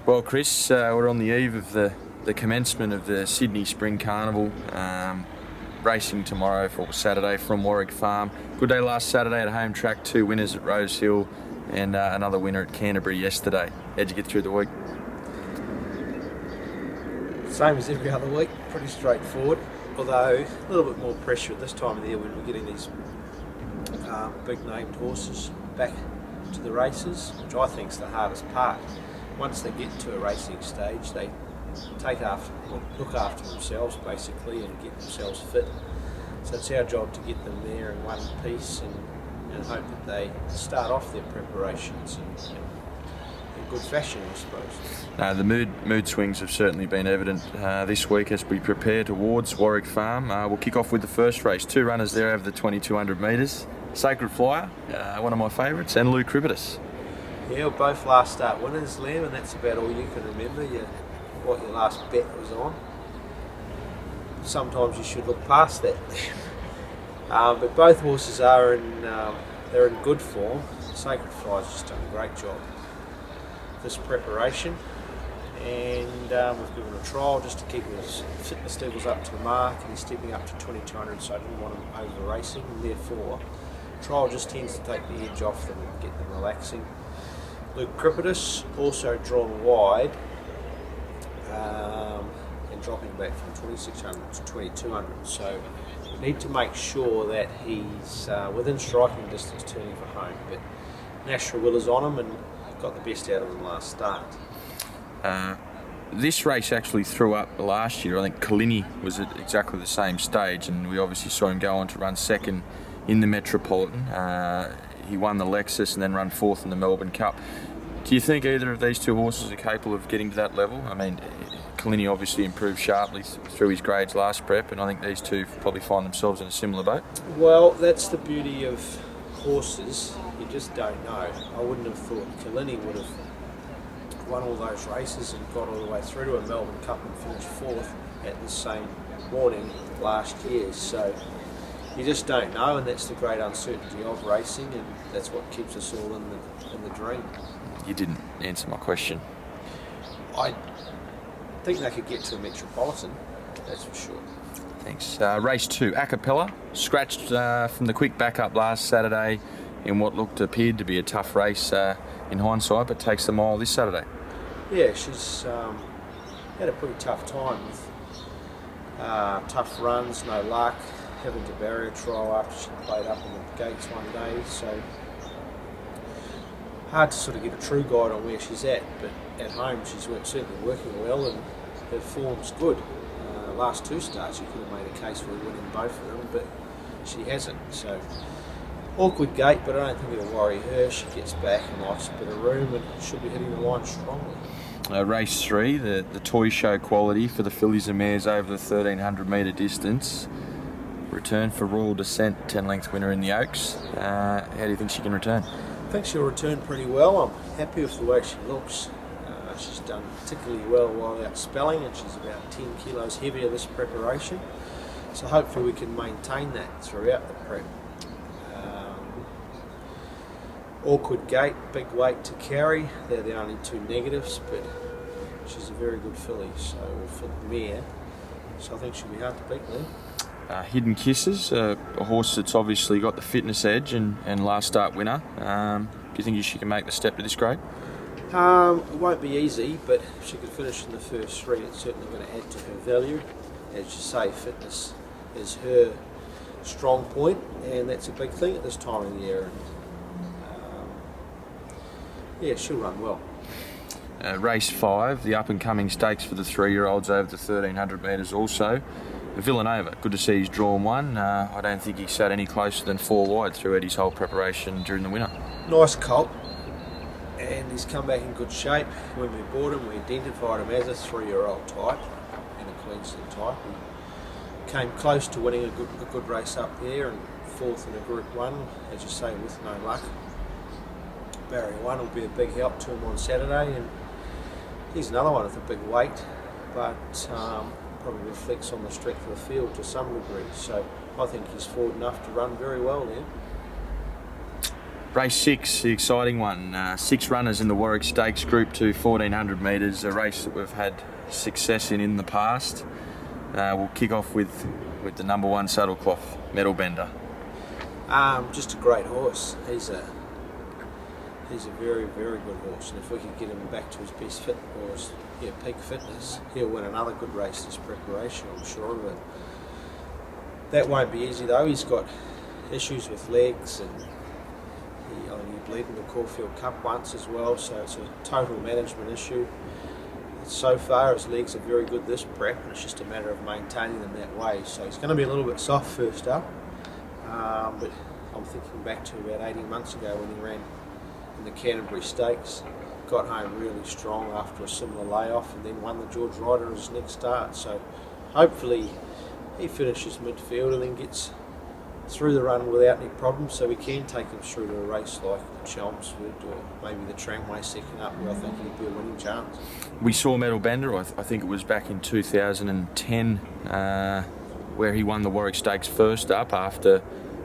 Well, Chris, we're on the eve of the commencement of the Sydney Spring Carnival. Racing tomorrow for Saturday from Warwick Farm. Good day last Saturday at home track, 2 winners at Rose Hill and another winner at Canterbury yesterday. How'd you get through the week? Same as every other week, pretty straightforward, although a little bit more pressure at this time of the year when we're getting these big named horses back to the races, which I think is the hardest part. Once they get to a racing stage, they look after themselves basically and get themselves fit. So it's our job to get them there in one piece and hope that they start off their preparations in good fashion, I suppose. The mood swings have certainly been evident this week as we prepare towards Warwick Farm. We'll kick off with the first race. 2 runners there over the 2200 metres. Sacred Flyer, one of my favourites, and Lou Cribitus. Yeah, well, both last start winners, Liam, and that's about all you can remember, what your last bet was on. Sometimes you should look past that. But both horses are they're in good form. Sacred Fly's just done a great job this preparation, and we've given a trial just to keep his fitness levels up to the mark, and he's stepping up to 2200, so I didn't want him over racing, and therefore trial just tends to take the edge off them and get them relaxing. Luke Cribitus also drawn wide and dropping back from 2600 to 2200, so we need to make sure that he's within striking distance turning for home, but National Will is on him and got the best out of him last start. This race actually threw up last year. I think Kalini was at exactly the same stage, and we obviously saw him go on to run second in the Metropolitan. He won the Lexus and then run 4th in the Melbourne Cup. Do you think either of these 2 horses are capable of getting to that level? I mean, Kalini obviously improved sharply through his grades last prep, and I think these 2 probably find themselves in a similar boat. Well, that's the beauty of horses. You just don't know. I wouldn't have thought Kalini would have won all those races and got all the way through to a Melbourne Cup and finished 4th at the same morning last year. So you just don't know, and that's the great uncertainty of racing, and that's what keeps us all in the dream. You didn't answer my question. I think they could get to a Metropolitan, that's for sure. Thanks. Race 2, Acapella, scratched from the quick backup last Saturday in what appeared to be a tough race in hindsight, but takes the mile this Saturday. Yeah, she's had a pretty tough time with tough runs, no luck, having to barrier trial after she played up in the gates one day, so hard to sort of get a true guide on where she's at, but at home she's certainly working well and her form's good. Last 2 starts she could have made a case for winning both of them, but she hasn't, so awkward gate, but I don't think it'll worry her. She gets back and likes a bit of room and she'll be hitting the line strongly. Race 3, the toy show quality for the fillies and mares over the 1300 metre distance. Return for Royal Descent, 10-length winner in the Oaks. How do you think she can return? I think she'll return pretty well. I'm happy with the way she looks. She's done particularly well while out spelling, and she's about 10 kilos heavier this preparation. So hopefully we can maintain that throughout the prep. Awkward gait, big weight to carry. They're the only 2 negatives, but she's a very good filly, so for the mare. So I think she'll be hard to beat there. Hidden Kisses, a horse that's obviously got the fitness edge and last start winner. Do you think she can make the step to this grade? It won't be easy, but if she could finish in the first 3, it's certainly going to add to her value. As you say, fitness is her strong point, and that's a big thing at this time of the year. And, yeah, she'll run well. Race 5, the up-and-coming stakes for the 3-year-olds over the 1300 metres also. Villanova, good to see he's drawn 1. I don't think he sat any closer than 4 wide throughout his whole preparation during the winter. Nice colt, and he's come back in good shape. When we bought him, we identified him as a 3-year-old type and a Queensland type. He came close to winning a good race up there and 4th in a Group 1, as you say, with no luck. Barrier 1 will be a big help to him on Saturday, and he's another one with a big weight, but probably reflects on the strength of the field to some degree. So I think he's forward enough to run very well there. Race 6, the exciting one. 6 runners in the Warwick Stakes Group 2, 1400 metres, a race that we've had success in the past. We'll kick off with the number 1 Saddlecloth, Metal Bender. Just a great horse. He's a very, very good horse, and if we can get him back to his best fit or his peak fitness, he'll win another good race this preparation, I'm sure of it. That won't be easy though. He's got issues with legs, and he only bled in the Caulfield Cup once as well, so it's a total management issue. So far his legs are very good this prep, and it's just a matter of maintaining them that way. So he's going to be a little bit soft first up, but I'm thinking back to about 18 months ago when he ran in the Canterbury Stakes, got home really strong after a similar layoff, and then won the George Ryder in his next start. So hopefully he finishes midfield and then gets through the run without any problems, so we can take him through to a race like Chelmsford or maybe the Tramway second up, where I think he'd be a winning chance. We saw Metal Bender, I think it was back in 2010, where he won the Warwick Stakes first up after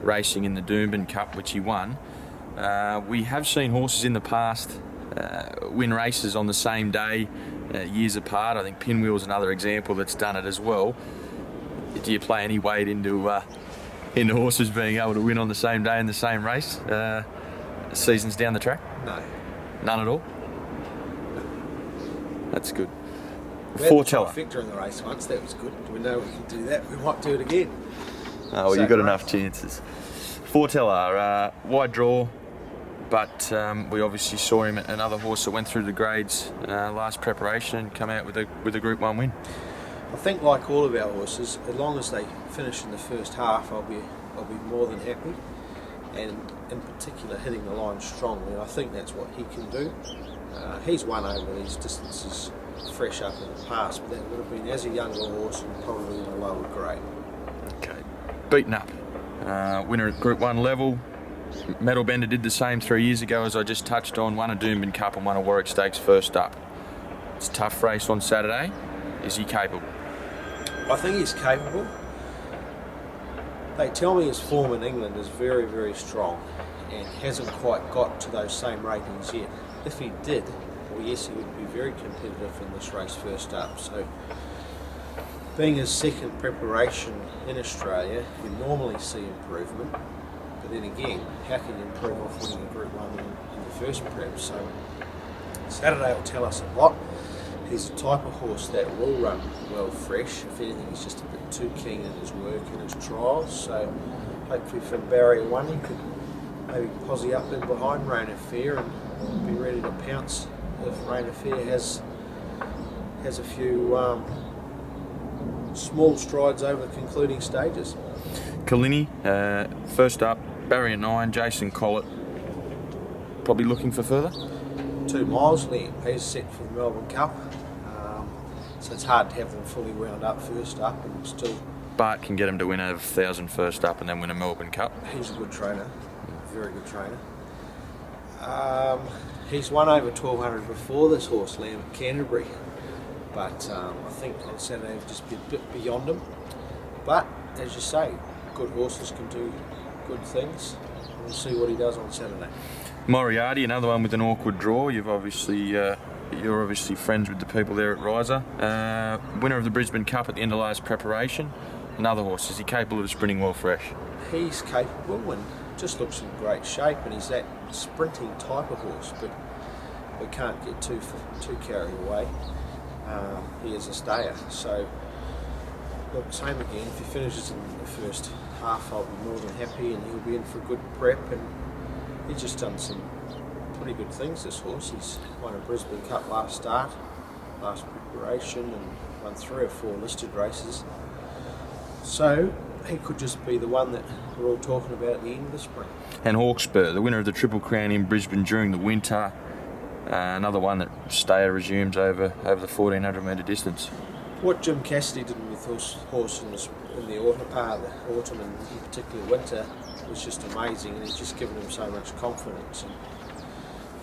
racing in the Doomben Cup, which he won. We have seen horses in the past win races on the same day, years apart. I think Pinwheel's another example that's done it as well. Do you play any weight into horses being able to win on the same day in the same race, seasons down the track? No. None at all? No. That's good. Foreteller. Victor in the race once, that was good. Do we know we can do that? We might do it again. Oh, well, you've got enough chances. Foreteller, wide draw, but we obviously saw him, another horse that went through the grades last preparation and come out with a Group 1 win. I think, like all of our horses, as long as they finish in the first half, I'll be more than happy. And in particular, hitting the line strongly, I think that's what he can do. He's won over these distances fresh up in the past, but that would have been as a younger horse and probably in a lower grade. Okay, beaten up. Winner at Group 1 level. Metal Bender did the same 3 years ago, as I just touched on. Won a Doomben Cup and won a Warwick Stakes first up. It's a tough race on Saturday. Is he capable? I think he's capable. They tell me his form in England is very, very strong and hasn't quite got to those same ratings yet. If he did, well, yes, he would be very competitive in this race first up. So, being his second preparation in Australia, you normally see improvement. But then again, how can you improve off winning a Group 1 in the first prep? So, Saturday will tell us a lot. He's the type of horse that will run well fresh. If anything, he's just a bit too keen in his work and his trials. So hopefully from barrier 1 he could maybe posse up in behind Rain Affair and be ready to pounce if Rain Affair has a few small strides over the concluding stages. Kalini, first up, barrier 9, Jason Collett, probably looking for further? 2 miles, Liam. He's set for the Melbourne Cup. So it's hard to have them fully wound up first up and still... Bart can get him to win a 1,000 first up and then win a Melbourne Cup. He's a good trainer, very good trainer. He's won over 1,200 before, this horse, Liam, at Canterbury. But I think on Saturday he'll just be a bit beyond him. But, as you say, good horses can do good things. We'll see what he does on Saturday. Moriarty, another one with an awkward draw. You're obviously friends with the people there at Riser. Winner of the Brisbane Cup at the end of last preparation. Another horse. Is he capable of sprinting well fresh? He's capable and just looks in great shape, and he's that sprinting type of horse, but we can't get too carried away. He is a stayer, so look, same again. If he finishes in the first half, I'll be more than happy, and he'll be in for a good prep. And he's just done some pretty good things, this horse. He's won a Brisbane Cup last preparation, and won 3 or 4 listed races. So he could just be the one that we're all talking about at the end of the spring. And Hawkspur, the winner of the Triple Crown in Brisbane during the winter. Another one that stayer resumes over the 1,400 metre distance. What Jim Cassidy did with this horse in the autumn and in particular winter was just amazing, and he's just given him so much confidence. And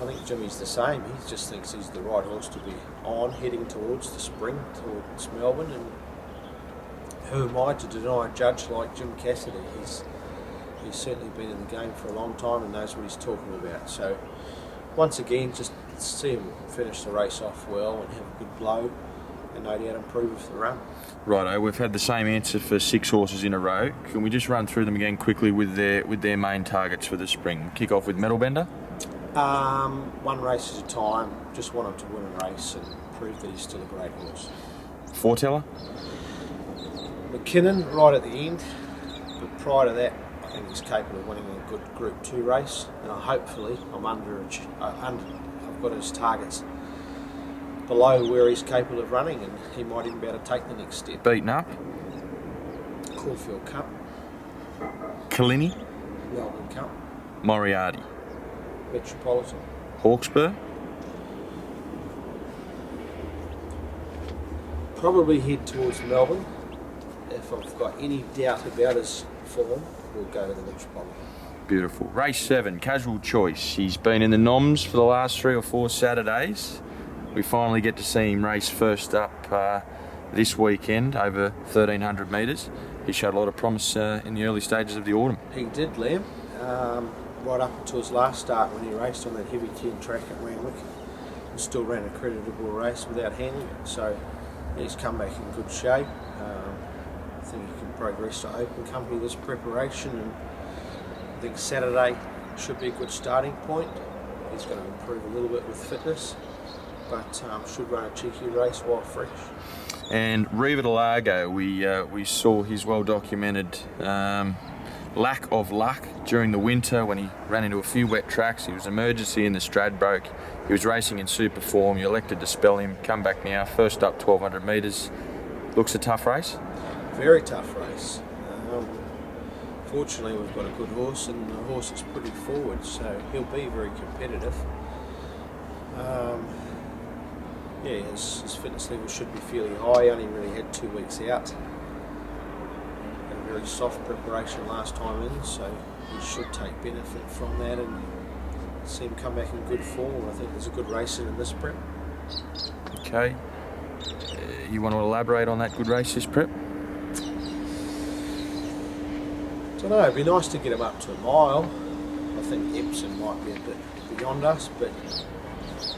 I think Jimmy's the same. He just thinks he's the right horse to be on, heading towards the spring, towards Melbourne. And who am I to deny a judge like Jim Cassidy? he's certainly been in the game for a long time and knows what he's talking about. So once again, just see him finish the race off well and have a good blow, and no doubt improve for the run. Righto, we've had the same answer for 6 horses in a row. Can we just run through them again quickly with their main targets for the spring? Kick off with Metalbender. One race at a time. Just want him to win a race and prove that he's still a great horse. Foreteller. McKinnon right at the end, but prior to that, I think he's capable of winning a good Group 2 race, and hopefully I've got his targets below where he's capable of running, and he might even be able to take the next step. Beaten Up. Caulfield Cup. Kalini. Melbourne Cup. Moriarty. Metropolitan. Hawkspur. Probably head towards Melbourne. If I've got any doubt about his form, we'll go to the Metropolitan. Beautiful. Race 7, Casual Choice. He's been in the noms for the last 3 or 4 Saturdays. We finally get to see him race first up this weekend over 1,300 metres. He showed a lot of promise in the early stages of the autumn. He did, Liam. Right up until his last start when he raced on that heavy 10 track at Randwick, and still ran a creditable race without handling it. So he's come back in good shape. I think he can progress to open company this preparation, and I think Saturday should be a good starting point. He's going to improve a little bit with fitness, but should run a cheeky race while fresh. And Riva de Largo, we saw his well documented lack of luck during the winter when he ran into a few wet tracks. He was an emergency in the Stradbroke. He was racing in super form. You elected to spell him. Come back now, first up 1,200 metres. Looks a tough race. Very tough race. Fortunately, we've got a good horse, and the horse is pretty forward, so he'll be very competitive. His fitness level should be fairly high. He only really had 2 weeks out. Had a very soft preparation last time in, so he should take benefit from that and see him come back in good form. I think there's a good race in this prep. Okay. You want to elaborate on that good race this prep? I don't know, it'd be nice to get him up to a mile. I think Epsom might be a bit beyond us, but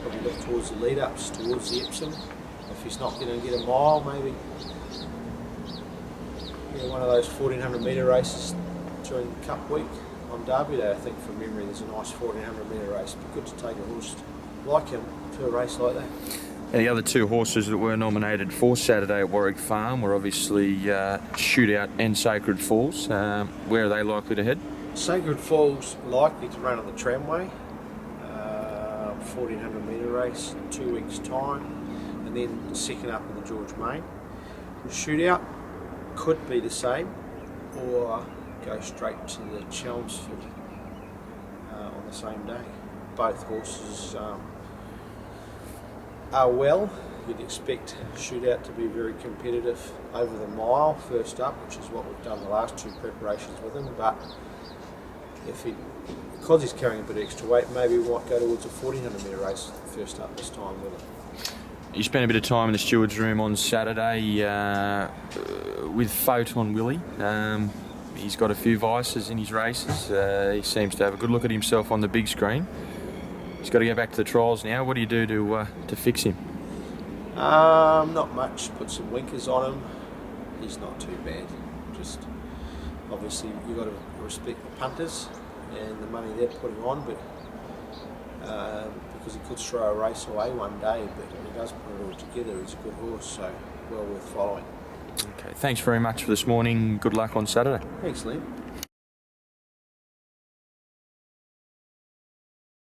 probably look towards the lead-ups, towards the Epsom. If he's not going to get a mile, maybe one of those 1,400 metre races during Cup week on Derby Day. I think from memory there's a nice 1,400 metre race. It'd be good to take a horse like him to a race like that. And the other 2 horses that were nominated for Saturday at Warwick Farm were obviously Shootout and Sacred Falls. Where are they likely to head? Sacred Falls likely to run on the tramway. 1,400 metre race in 2 weeks' time, and then second up in the George Main. The Shootout could be the same, or go straight to the Chelmsford on the same day. Both horses are well. You'd expect Shootout to be very competitive over the mile first up, which is what we've done the last 2 preparations with him, but because he's carrying a bit of extra weight, maybe we might go towards a 1,400 metre race first up this time with him. You spent a bit of time in the steward's room on Saturday with Photon Willie. He's got a few vices in his races. He seems to have a good look at himself on the big screen. He's got to go back to the trials now. What do you do to fix him? Not much. Put some winkers on him. He's not too bad. Just obviously you've got to respect the punters and the money they're putting on, but because he could throw a race away one day, but when he does put it all together, he's a good horse, so well worth following. Okay, thanks very much for this morning. Good luck on Saturday. Thanks, Liam.